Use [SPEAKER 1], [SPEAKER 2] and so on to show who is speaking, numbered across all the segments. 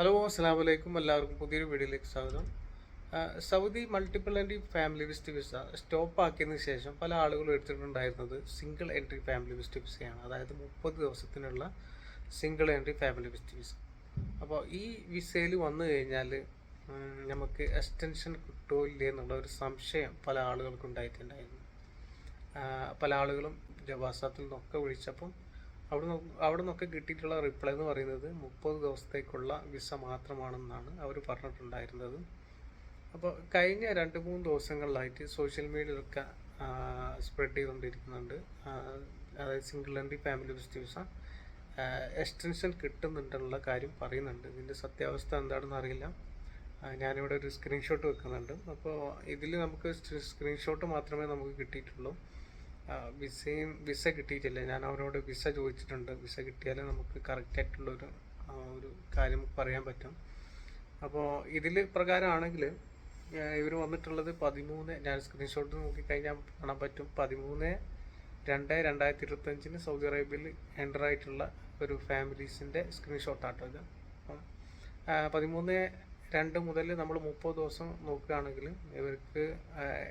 [SPEAKER 1] Hello, അസ്സലാമു അലൈക്കും. എല്ലാവർക്കും പുതിയൊരു വീഡിയോയിലേക്ക് സ്വാഗതം. Saudi multiple entry family visit visa stop ആക്കിയതിന് ശേഷം പല ആളുകളും എടുത്തിട്ടുണ്ടായിരുന്നത് സിംഗിൾ എൻട്രി ഫാമിലി വിസിറ്റ് വിസയാണ്. അതായത് 30 ദിവസത്തിനുള്ള single entry family visit visa. അപ്പോൾ ഈ വിസയിൽ വന്നു കഴിഞ്ഞാൽ നമുക്ക് എക്സ്റ്റൻഷൻ കിട്ടുമോ ഇല്ലേ എന്നുള്ള ഒരു സംശയം പല ആളുകൾക്കും ഉണ്ടായിട്ടുണ്ടായിരുന്നു. പല ആളുകളും വാട്സാപ്പിൽ നിന്നൊക്കെ വിളിച്ചപ്പം അവിടെ നിന്നൊക്കെ കിട്ടിയിട്ടുള്ള റിപ്ലൈ എന്ന് പറയുന്നത് 30 ദിവസത്തേക്കുള്ള വിസ മാത്രമാണെന്നാണ് അവർ പറഞ്ഞിട്ടുണ്ടായിരുന്നത്. അപ്പോൾ കഴിഞ്ഞ 2-3 ദിവസങ്ങളിലായിട്ട് സോഷ്യൽ മീഡിയയിലൊക്കെ സ്പ്രെഡ് ചെയ്തുകൊണ്ടിരിക്കുന്നുണ്ട്. അതായത് single entry family visit visa extension കിട്ടുന്നുണ്ടെന്നുള്ള കാര്യം പറയുന്നുണ്ട്. ഇതിൻ്റെ സത്യാവസ്ഥ എന്താണെന്ന് അറിയില്ല. ഞാനിവിടെ ഒരു സ്ക്രീൻഷോട്ട് വെക്കുന്നുണ്ട്. അപ്പോൾ ഇതിൽ നമുക്ക് സ്ക്രീൻഷോട്ട് മാത്രമേ നമുക്ക് കിട്ടിയിട്ടുള്ളൂ. വിസ കിട്ടിയിട്ടില്ല. ഞാൻ അവരോട് വിസ ചോദിച്ചിട്ടുണ്ട്. വിസ കിട്ടിയാലേ നമുക്ക് കറക്റ്റായിട്ടുള്ളൊരു ഒരു കാര്യം പറയാൻ പറ്റും. അപ്പോൾ ഇതിൽ പ്രകാരമാണെങ്കിൽ ഇവർ വന്നിട്ടുള്ളത് 13, ഞാൻ സ്ക്രീൻഷോട്ട് നോക്കിക്കഴിഞ്ഞാൽ കാണാൻ പറ്റും, 13/2/2025 സൗദി അറേബ്യയിൽ എൻ്റർ ആയിട്ടുള്ള ഒരു ഫാമിലീസിൻ്റെ സ്ക്രീൻഷോട്ടാട്ടോ ഇത്. അപ്പം 13/2 മുതൽ നമ്മൾ 30 ദിവസം നോക്കുകയാണെങ്കിൽ ഇവർക്ക്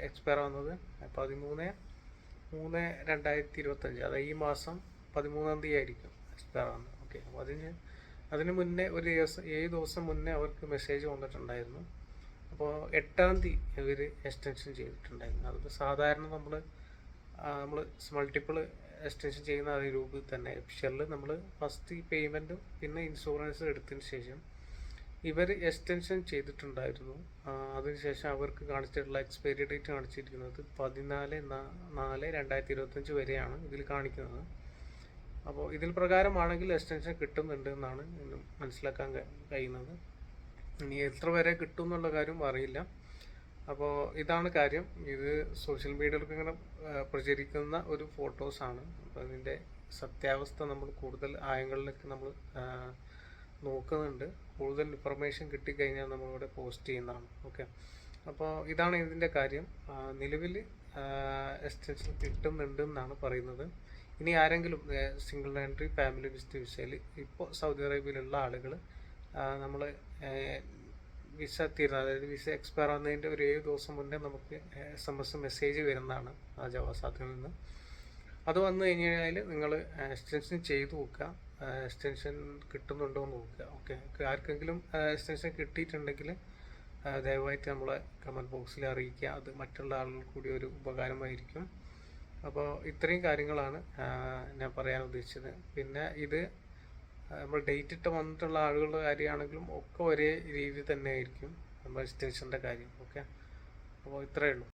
[SPEAKER 1] എക്സ്പയർ ആവുന്നത് 13/3/2025, അതായത് ഈ മാസം 13-ാം തീയതി ആയിരിക്കും എക്സ്പയർ ആവുന്നത്. ഓക്കെ, അപ്പോൾ അതിന് മുന്നേ ഒരു 7 ദിവസം മുന്നേ അവർക്ക് മെസ്സേജ് വന്നിട്ടുണ്ടായിരുന്നു. അപ്പോൾ 8-ാം തീയതി ഇവർ എക്സ്റ്റൻഷൻ ചെയ്തിട്ടുണ്ടായിരുന്നു. അതിപ്പോൾ സാധാരണ നമ്മൾ മൾട്ടിപ്പിൾ എക്സ്റ്റൻഷൻ ചെയ്യുന്ന അതേ രൂപത്തിൽ തന്നെ എഫിഷ്യലിൽ നമ്മൾ ഫസ്റ്റ് പേയ്മെൻറ്റും പിന്നെ ഇൻഷുറൻസ് എടുത്തതിന് ശേഷം ഇവർ എക്സ്റ്റൻഷൻ ചെയ്തിട്ടുണ്ടായിരുന്നു. അതിനുശേഷം അവർക്ക് കാണിച്ചിട്ടുള്ള എക്സ്പയറി ഡേറ്റ് കാണിച്ചിരിക്കുന്നത് 14/4/2025 വരെയാണ് ഇതിൽ കാണിക്കുന്നത്. അപ്പോൾ ഇതിൽ പ്രകാരമാണെങ്കിൽ എക്സ്റ്റൻഷൻ കിട്ടുന്നുണ്ട് എന്നാണ് മനസ്സിലാക്കാൻ കഴിയുന്നത്. ഇനി എത്ര വരെ കിട്ടും എന്നുള്ള കാര്യം അറിയില്ല. അപ്പോൾ ഇതാണ് കാര്യം. ഇത് സോഷ്യൽ മീഡിയയിലൊക്കെ ഇങ്ങനെ പ്രചരിക്കുന്ന ഒരു ഫോട്ടോസാണ്. അപ്പോൾ ഇതിൻ്റെ സത്യാവസ്ഥ നമ്മൾ കൂടുതൽ ആയങ്ങളിലൊക്കെ നമ്മൾ നോക്കുന്നുണ്ട്. കൂടുതൽ ഇൻഫർമേഷൻ കിട്ടിക്കഴിഞ്ഞാൽ നമ്മളിവിടെ പോസ്റ്റ് ചെയ്യുന്നതാണ്. ഓക്കെ, അപ്പോൾ ഇതാണ് ഇതിൻ്റെ കാര്യം. നിലവിൽ എക്സ്റ്റൻഷൻ കിട്ടുന്നുണ്ട് എന്നാണ് പറയുന്നത്. ഇനി ആരെങ്കിലും സിംഗിൾ എൻട്രി ഫാമിലി വിസിറ്റ് വിസയിൽ ഇപ്പോൾ സൗദി അറേബ്യയിലുള്ള ആളുകൾ നമ്മൾ വിസ തീരുന്നത്, അതായത് വിസ എക്സ്പയർ ആവുന്നതിൻ്റെ ഒരു 7 ദിവസം മുന്നേ നമുക്ക് SMS മെസ്സേജ് വരുന്നതാണ് ആ ജവാസാത്തിൽ നിന്ന്. അത് വന്നു കഴിഞ്ഞാൽ നിങ്ങൾ എക്സ്റ്റൻഷൻ ചെയ്ത് നോക്കുക, എക്സ്റ്റൻഷൻ കിട്ടുന്നുണ്ടോ എന്ന് നോക്കുക. ഓക്കെ, ആർക്കെങ്കിലും എക്സ്റ്റൻഷൻ കിട്ടിയിട്ടുണ്ടെങ്കിൽ ദയവായിട്ട് നമ്മളെ കമൻറ്റ് ബോക്സിൽ അറിയിക്കുക. അത് മറ്റുള്ള ആളുകൾ കൂടി ഒരു ഉപകാരമായിരിക്കും. അപ്പോൾ ഇത്രയും കാര്യങ്ങളാണ് ഞാൻ പറയാൻ ഉദ്ദേശിച്ചത്. പിന്നെ ഇത് നമ്മൾ ഡേറ്റ് ഇട്ട് വന്നിട്ടുള്ള ആളുകളുടെ കാര്യമാണെങ്കിലും ഒക്കെ ഒരേ രീതി തന്നെ ആയിരിക്കും നമ്മൾ എക്സ്റ്റൻഷൻ്റെ കാര്യം. ഓക്കെ, അപ്പോൾ ഇത്രയേ ഉള്ളൂ.